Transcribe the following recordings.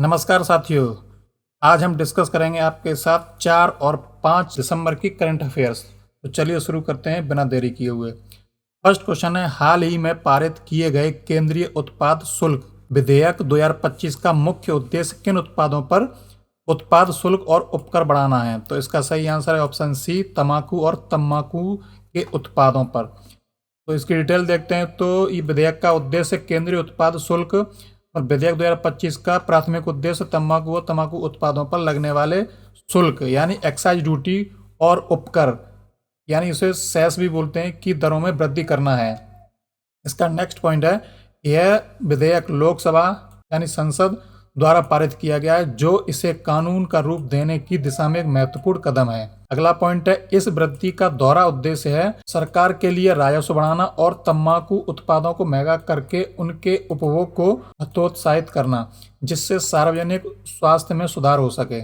नमस्कार साथियों। आज हम डिस्कस करेंगे आपके साथ 4 और 5 दिसंबर की करंट अफेयर्स। तो चलिए शुरू करते हैं बिना देरी किए हुए। फर्स्ट क्वेश्चन है, हाल ही में पारित किए गए केंद्रीय उत्पाद शुल्क विधेयक 2025 का मुख्य उद्देश्य किन उत्पादों पर उत्पाद शुल्क और उपकर बढ़ाना है? तो इसका सही आंसर है ऑप्शन सी, तंबाकू और तंबाकू के उत्पादों पर। तो इसकी डिटेल देखते हैं। तो ये विधेयक का उद्देश्य केंद्रीय उत्पाद शुल्क और विधेयक 2025 का प्राथमिक उद्देश्य तंबाकू और तंबाकू उत्पादों पर लगने वाले शुल्क यानी एक्साइज ड्यूटी और उपकर यानी इसे सेस भी बोलते हैं की दरों में वृद्धि करना है। इसका नेक्स्ट पॉइंट है, यह विधेयक लोकसभा यानी संसद द्वारा पारित किया गया है, जो इसे कानून का रूप देने की दिशा में एक महत्वपूर्ण कदम है। अगला पॉइंट है, इस वृद्धि का दोहरा उद्देश्य है सरकार के लिए राजस्व बढ़ाना और तंबाकू उत्पादों को महंगा करके उनके उपभोग को हतोत्साहित करना, जिससे सार्वजनिक स्वास्थ्य में सुधार हो सके।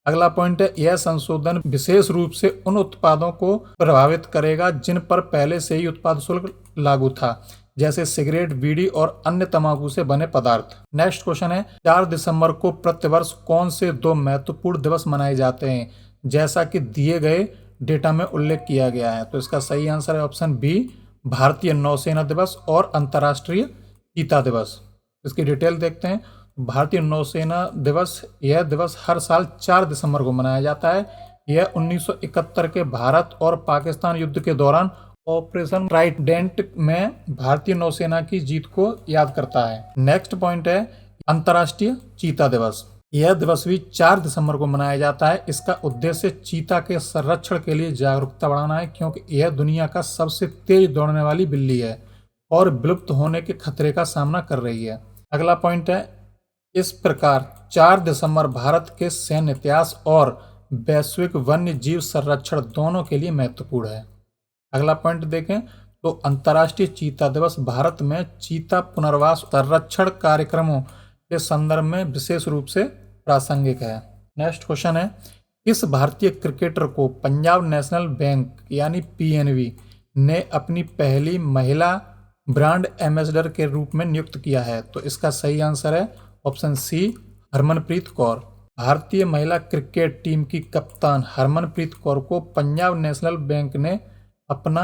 अगला पॉइंट है, यह संशोधन विशेष रूप से उन उत्पादों को प्रभावित करेगा जिन पर पहले से ही उत्पाद शुल्क लागू था, जैसे सिगरेट, बीड़ी और अन्य तंबाकू से बने पदार्थ। नेक्स्ट क्वेश्चन है, 4 दिसंबर को प्रतिवर्ष कौन से 2 महत्वपूर्ण दिवस मनाए जाते हैं, जैसा कि दिए गए डेटा में उल्लेख किया गया है? तो इसका सही आंसर है ऑप्शन बी, भारतीय नौसेना दिवस और अंतर्राष्ट्रीय चीता दिवस। इसकी डिटेल देखते हैं। भारतीय नौसेना दिवस, यह दिवस हर साल 4 दिसंबर को मनाया जाता है। यह 1971 के भारत और पाकिस्तान युद्ध के दौरान ऑपरेशन ट्राइडेंट में भारतीय नौसेना की जीत को याद करता है। नेक्स्ट पॉइंट है, अंतर्राष्ट्रीय चीता दिवस। यह दिवस भी 4 दिसंबर को मनाया जाता है। इसका उद्देश्य चीता के संरक्षण के लिए जागरूकता बढ़ाना है, क्योंकि यह दुनिया का सबसे तेज दौड़ने वाली बिल्ली है और विलुप्त होने के खतरे का सामना कर रही है। अगला पॉइंट है, इस प्रकार 4 दिसंबर भारत के सैन्य इतिहास और वैश्विक वन्य जीव संरक्षण दोनों के लिए महत्वपूर्ण है। अगला पॉइंट देखें तो अंतर्राष्ट्रीय चीता दिवस भारत में चीता पुनर्वास संरक्षण कार्यक्रमों के संदर्भ में विशेष रूप से प्रासंगिक है। नेक्स्ट क्वेश्चन है, इस भारतीय क्रिकेटर को पंजाब नेशनल बैंक यानी पीएनबी ने अपनी पहली महिला ब्रांड एम्बेसडर के रूप में नियुक्त किया है? तो इसका सही आंसर है ऑप्शन सी, हरमनप्रीत कौर। भारतीय महिला क्रिकेट टीम की कप्तान हरमनप्रीत कौर को पंजाब नेशनल बैंक ने अपना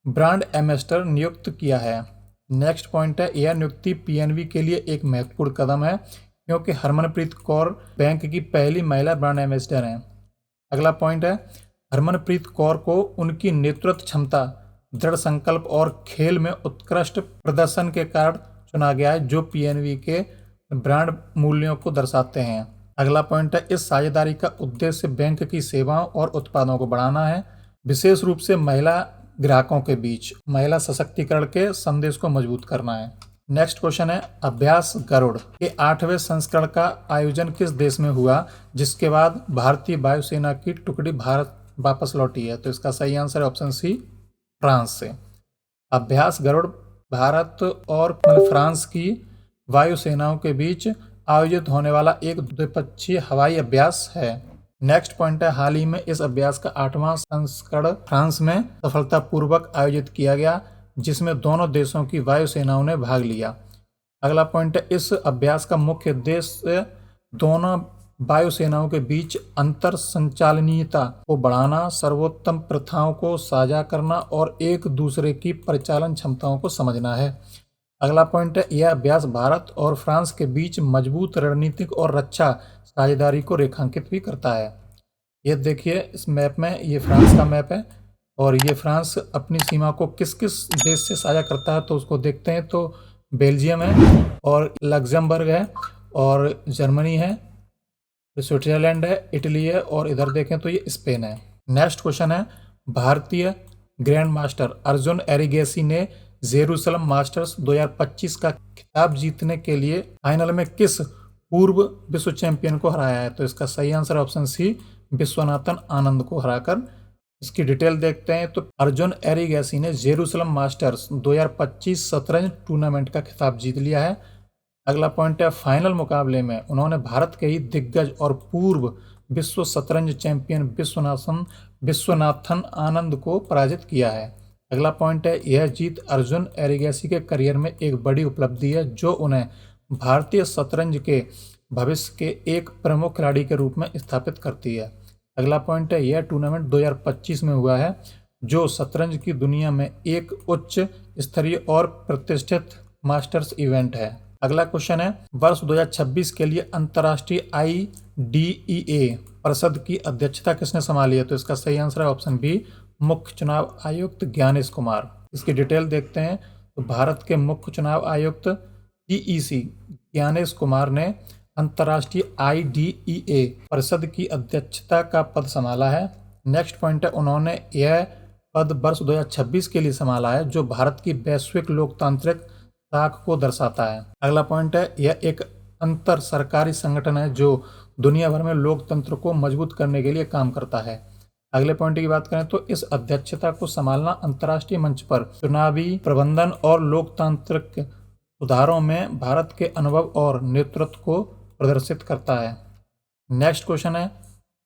ब्रांड एम्बेसडर नियुक्त किया है। नेक्स्ट पॉइंट है, यह नियुक्ति पीएनबी के लिए एक महत्वपूर्ण कदम है, क्योंकि हरमनप्रीत कौर बैंक की पहली महिला ब्रांड एम्बेसडर हैं। अगला पॉइंट है, हरमनप्रीत कौर को उनकी नेतृत्व क्षमता, दृढ़ संकल्प और खेल में उत्कृष्ट प्रदर्शन के कारण चुना गया है, जो पीएनबी के ब्रांड मूल्यों को दर्शाते हैं। अगला पॉइंट है, इस साझेदारी का उद्देश्य बैंक की सेवाओं और उत्पादों को बढ़ाना है, विशेष रूप से महिला ग्राहकों के बीच महिला सशक्तिकरण के संदेश को मजबूत करना है। नेक्स्ट क्वेश्चन है, अभ्यास गरुड़ के 8वें संस्करण का आयोजन किस देश में हुआ, जिसके बाद भारतीय वायुसेना की टुकड़ी भारत वापस लौटी है? तो इसका सही आंसर है ऑप्शन सी, फ्रांस से। अभ्यास गरुड़ भारत और फ्रांस की वायुसेनाओं के बीच आयोजित होने वाला एक द्विपक्षीय हवाई अभ्यास है। नेक्स्ट पॉइंट है, हाल ही में इस अभ्यास का 8वां संस्करण फ्रांस में सफलतापूर्वक आयोजित किया गया, जिसमें दोनों देशों की वायुसेनाओं ने भाग लिया। अगला पॉइंट है, इस अभ्यास का मुख्य उद्देश्य दोनों वायुसेनाओं के बीच अंतर संचालनीयता को बढ़ाना, सर्वोत्तम प्रथाओं को साझा करना और एक दूसरे की परिचालन क्षमताओं को समझना है। अगला पॉइंट है, यह अभ्यास भारत और फ्रांस के बीच मजबूत रणनीतिक और रक्षा साझेदारी को रेखांकित भी करता है। ये देखिए इस मैप में, ये फ्रांस का मैप है और ये फ्रांस अपनी सीमा को किस किस देश से साझा करता है तो उसको देखते हैं। तो बेल्जियम है और लग्जमबर्ग है और जर्मनी है, स्विट्जरलैंड है, इटली है और इधर देखें तो ये स्पेन है। नेक्स्ट क्वेश्चन है, भारतीय ग्रैंड मास्टर अर्जुन एरिगेसी ने जेरूसलम मास्टर्स 2025 का खिताब जीतने के लिए फाइनल में किस पूर्व विश्व चैंपियन को हराया है? तो इसका सही answer option C, Viswanathan Anand को हराकर। इसकी डिटेल देखते हैं। तो अर्जुन एरिगेसी ने जेरूसलम मास्टर्स 2025 शतरंज टूर्नामेंट का खिताब जीत लिया है। अगला पॉइंट है, फाइनल मुकाबले में उन्होंने भारत के ही दिग्गज और पूर्व विश्व शतरंज चैंपियन विश्वनाथन आनंद को पराजित किया है। अगला पॉइंट है, यह जीत अर्जुन एरिगेसी के करियर में एक बड़ी उपलब्धि है, जो उन्हें भारतीय शतरंज के भविष्य के एक प्रमुख खिलाड़ी के रूप में स्थापित करती है। अगला पॉइंट है, यह टूर्नामेंट 2025 में हुआ है, जो शतरंज की दुनिया में एक उच्च स्तरीय और प्रतिष्ठित मास्टर्स इवेंट है। अगला क्वेश्चन है, वर्ष 2026 के लिए अंतर्राष्ट्रीय IDEA परिषद की अध्यक्षता किसने संभाली है? तो इसका सही आंसर है ऑप्शन बी, मुख्य चुनाव आयुक्त ज्ञानेश कुमार। इसकी डिटेल देखते हैं तो भारत के मुख्य चुनाव आयुक्त GEC ज्ञानेश कुमार ने अंतर्राष्ट्रीय IDEA परिषद की अध्यक्षता का पद संभाला है। नेक्स्ट पॉइंट है, उन्होंने यह पद वर्ष 2026 के लिए संभाला है, जो भारत की वैश्विक लोकतांत्रिक साख को दर्शाता है। अगला पॉइंट है, यह एक अंतर सरकारी संगठन है जो दुनिया भर में लोकतंत्र को मजबूत करने के लिए काम करता है। अगले पॉइंट की बात करें तो इस अध्यक्षता को संभालना अंतर्राष्ट्रीय मंच पर चुनावी प्रबंधन और लोकतांत्रिक सुधारों में भारत के अनुभव और नेतृत्व को प्रदर्शित करता है। नेक्स्ट क्वेश्चन है,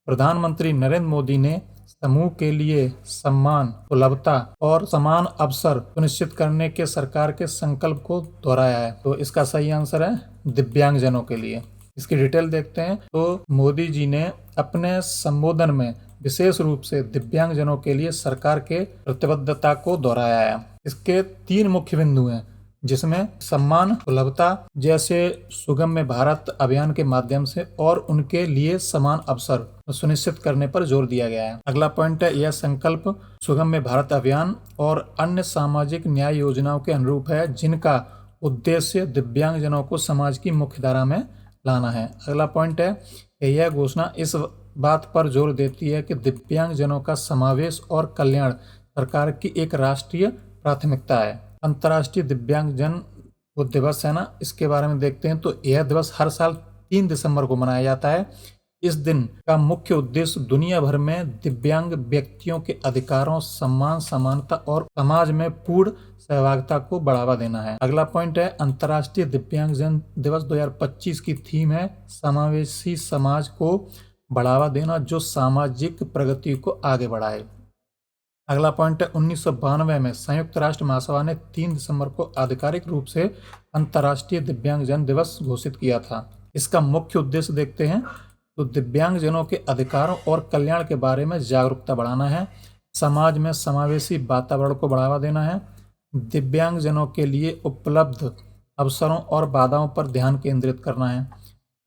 प्रधानमंत्री नरेंद्र मोदी ने समूह के लिए सम्मान, सुलभता और समान अवसर सुनिश्चित करने के सरकार के संकल्प को दोहराया है। तो इसका सही आंसर है दिव्यांगजनों के लिए। इसकी डिटेल देखते हैं तो मोदी जी ने अपने संबोधन में विशेष रूप से दिव्यांगजनों के लिए सरकार के प्रतिबद्धता को दोहराया है। इसके 3 मुख्य बिंदु हैं, जिसमें सम्मान, सुलभता जैसे सुगम्य भारत अभियान के माध्यम से और उनके लिए समान अवसर सुनिश्चित करने पर जोर दिया गया है। अगला पॉइंट है, यह संकल्प सुगम्य भारत अभियान और अन्य सामाजिक न्याय योजनाओं के अनुरूप है, जिनका उद्देश्य दिव्यांगजनों को समाज की मुख्यधारा में लाना है। अगला पॉइंट है, यह घोषणा इस बात पर जोर देती है कि दिव्यांगजनों का समावेश और कल्याण सरकार की एक राष्ट्रीय प्राथमिकता है। अंतर्राष्ट्रीय दिव्यांगजन वो दिवस है ना, इसके बारे में देखते हैं तो यह दिवस हर साल 3 दिसंबर को मनाया जाता है। इस दिन का मुख्य उद्देश्य दुनिया भर में दिव्यांग व्यक्तियों के अधिकारों, सम्मान, समानता और समाज में पूर्ण सहभागिता को बढ़ावा देना है। अगला पॉइंट है, अंतर्राष्ट्रीय दिव्यांगजन दिवस 2025 की थीम है समावेशी समाज को बढ़ावा देना, जो सामाजिक प्रगति को आगे बढ़ाए। अगला पॉइंट है, 1992 में संयुक्त राष्ट्र महासभा ने 3 दिसंबर को आधिकारिक रूप से अंतर्राष्ट्रीय दिव्यांगजन दिवस घोषित किया था। इसका मुख्य उद्देश्य देखते हैं तो दिव्यांगजनों के अधिकारों और कल्याण के बारे में जागरूकता बढ़ाना है, समाज में समावेशी वातावरण को बढ़ावा देना है, दिव्यांगजनों के लिए उपलब्ध अवसरों और बाधाओं पर ध्यान केंद्रित करना है।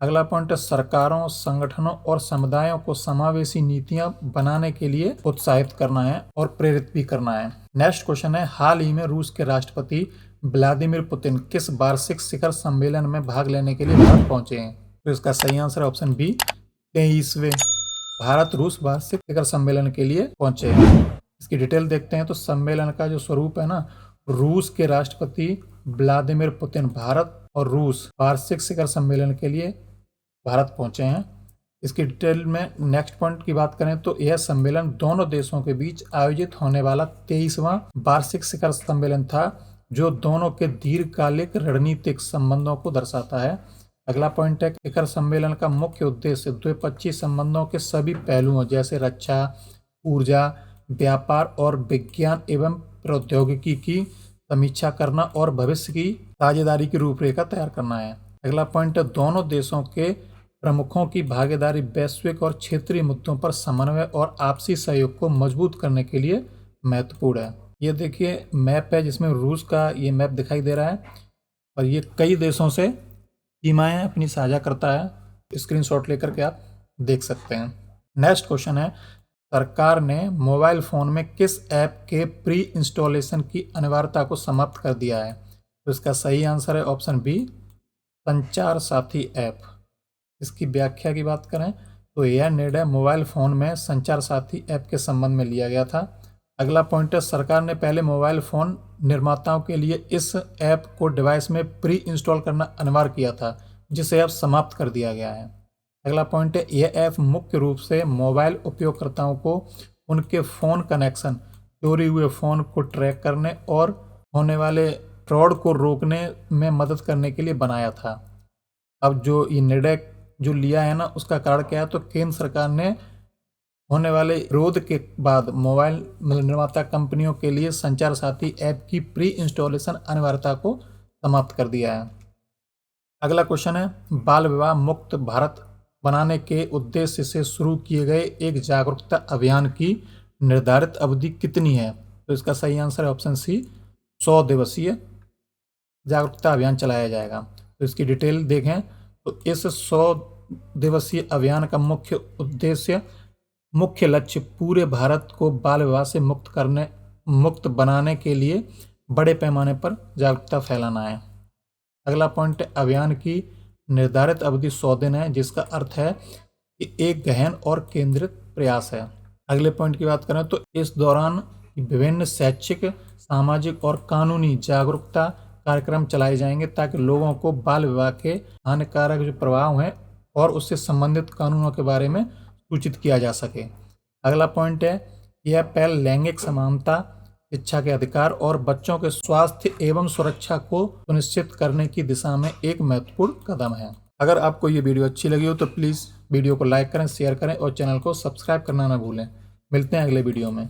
अगला पॉइंट है, सरकारों, संगठनों और समुदायों को समावेशी नीतियां बनाने के लिए उत्साहित करना है और प्रेरित भी करना है। नेक्स्ट क्वेश्चन है, हाल ही में रूस के राष्ट्रपति व्लादिमीर पुतिन किस वार्षिक शिखर सम्मेलन में भाग लेने के लिए भारत पहुंचे हैं? तो इसका सही आंसर है ऑप्शन बी, 23वें भारत रूस वार्षिक शिखर सम्मेलन के लिए पहुंचे हैं। इसकी डिटेल देखते हैं तो सम्मेलन का जो स्वरूप है ना, रूस के राष्ट्रपति व्लादिमीर पुतिन भारत और रूस वार्षिक शिखर सम्मेलन के लिए भारत पहुंचे हैं। इसकी डिटेल में नेक्स्ट पॉइंट की बात करें तो यह सम्मेलन दोनों देशों के बीच आयोजित होने वाला 23वां वार्षिक शिखर सम्मेलन था, जो दोनों के दीर्घकालिक रणनीतिक संबंधों को दर्शाता है। अगला पॉइंट है, शिखर सम्मेलन का मुख्य उद्देश्य द्विपक्षीय संबंधों के सभी पहलुओं जैसे रक्षा, ऊर्जा, व्यापार और विज्ञान एवं प्रौद्योगिकी की समीक्षा करना और भविष्य की साझेदारी की रूपरेखा तैयार करना है। अगला पॉइंट है, दोनों देशों के प्रमुखों की भागीदारी वैश्विक और क्षेत्रीय मुद्दों पर समन्वय और आपसी सहयोग को मजबूत करने के लिए महत्वपूर्ण है। ये देखिए मैप है, जिसमें रूस का ये मैप दिखाई दे रहा है और ये कई देशों से सीमाएं अपनी साझा करता है। स्क्रीनशॉट लेकर के आप देख सकते हैं। नेक्स्ट क्वेश्चन है, सरकार ने मोबाइल फ़ोन में किस ऐप के प्री इंस्टॉलेशन की अनिवार्यता को समाप्त कर दिया है? तो इसका सही आंसर है ऑप्शन बी, संचार साथी ऐप। इसकी व्याख्या की बात करें तो यह निर्णय मोबाइल फ़ोन में संचार साथी ऐप के संबंध में लिया गया था। अगला पॉइंट है, सरकार ने पहले मोबाइल फ़ोन निर्माताओं के लिए इस ऐप को डिवाइस में प्री इंस्टॉल करना अनिवार्य किया था, जिसे अब समाप्त कर दिया गया है। अगला पॉइंट है, यह ऐप मुख्य रूप से मोबाइल उपयोगकर्ताओं को उनके फ़ोन कनेक्शन, चोरी हुए फ़ोन को ट्रैक करने और होने वाले फ्रॉड को रोकने में मदद करने के लिए बनाया था। अब जो ये निर्णय जो लिया है ना, उसका कारण क्या है, तो केंद्र सरकार ने होने वाले विरोध के बाद मोबाइल निर्माता कंपनियों के लिए संचार साथी ऐप की प्री इंस्टॉलेशन अनिवार्यता को समाप्त कर दिया है। अगला क्वेश्चन है, बाल विवाह मुक्त भारत बनाने के उद्देश्य से शुरू किए गए एक जागरूकता अभियान की निर्धारित अवधि कितनी है? तो इसका सही आंसर है ऑप्शन सी, 100 दिवसीय जागरूकता अभियान चलाया जाएगा। तो इसकी डिटेल देखें तो इस 100 दिवसीय अभियान का मुख्य लक्ष्य पूरे भारत को बाल विवाह से मुक्त बनाने के लिए बड़े पैमाने पर जागरूकता फैलाना है। अगला पॉइंट है, अभियान की निर्धारित अवधि 100 दिन है, जिसका अर्थ है कि एक गहन और केंद्रित प्रयास है। अगले पॉइंट की बात करें तो इस दौरान विभिन्न शैक्षिक, सामाजिक और कानूनी जागरूकता कार्यक्रम चलाए जाएंगे ताकि लोगों को बाल विवाह के हानिकारक जो प्रभाव हैं और उससे संबंधित कानूनों के बारे में सूचित किया जा सके। अगला पॉइंट है, यह पहल लैंगिक समानता, शिक्षा के अधिकार और बच्चों के स्वास्थ्य एवं सुरक्षा को सुनिश्चित करने की दिशा में एक महत्वपूर्ण कदम है। अगर आपको ये वीडियो अच्छी लगी हो तो प्लीज़ वीडियो को लाइक करें, शेयर करें और चैनल को सब्सक्राइब करना ना भूलें। मिलते हैं अगले वीडियो में।